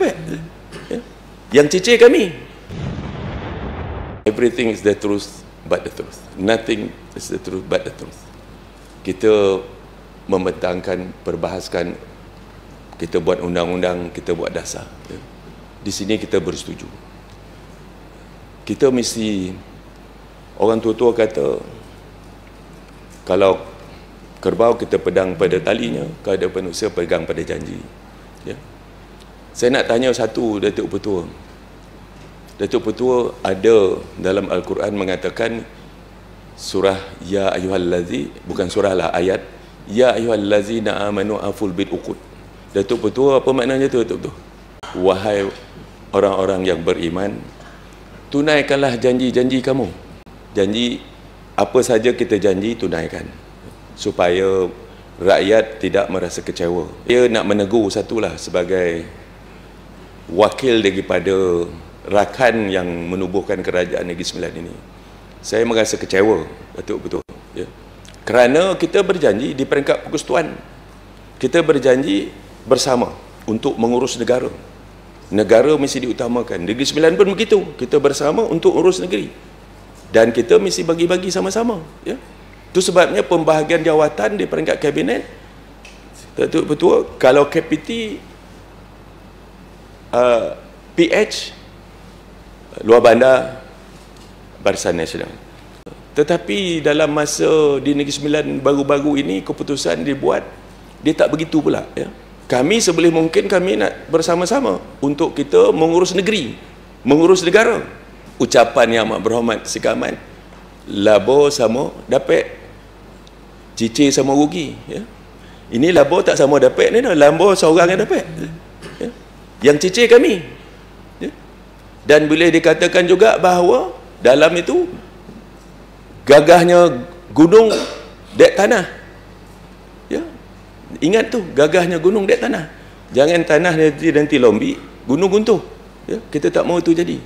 dapat. Ya. Yang cicir kami. Everything is the truth but the truth. Nothing is the truth but the truth. Kita membentangkan, perbahaskan, kita buat undang-undang, kita buat dasar. Ya. Di sini kita bersetuju. Kita mesti, orang tua-tua kata, kalau kerbau kita pedang pada talinya, kalau ada manusia pegang pada janji. Ya. Saya nak tanya satu, Datuk Petua. Datuk Petua ada dalam Al-Quran mengatakan surah Ya Ayyuhallazi, bukan surah lah, ayat Ya Ayyuhallazina amanu aful bil uqud. Datuk Petua, apa maknanya tu Datuk Petua? Wahai orang-orang yang beriman, tunaikanlah janji-janji kamu. Janji apa saja kita janji, tunaikan, supaya rakyat tidak merasa kecewa. Dia nak menegur satulah sebagai wakil daripada rakan yang menubuhkan kerajaan Negeri Sembilan ini. Saya merasa kecewa, Datuk Petua. Ya. Kerana kita berjanji di peringkat persekutuan, kita berjanji bersama untuk mengurus negara. Negara mesti diutamakan. Negeri Sembilan pun begitu. Kita bersama untuk urus negeri. Dan kita mesti bagi-bagi sama-sama. Ya. Itu sebabnya pembahagian jawatan di peringkat kabinet, Datuk Petua, kalau KPT, PH, luar bandar, Barisan Nasional. Tetapi dalam masa di Negeri Sembilan baru-baru ini, keputusan dibuat, dia tak begitu pula. Ya. Kami sebelum mungkin kami nak bersama-sama untuk kita mengurus negeri, mengurus negara. Ucapan yang amat berhormat sekamat, labo sama dapat, cicir sama rugi. Ya. Ini labo tak sama dapat ni dah, labo seorang yang dapat. Ya. Yang cicir kami. Ya. Dan boleh dikatakan juga bahawa dalam itu gagahnya gunung dek tanah. Ya. Ingat tu, gagahnya gunung dek tanah. Jangan tanah nanti lombi, gunung guntuh. Ya. Kita tak mau itu jadi.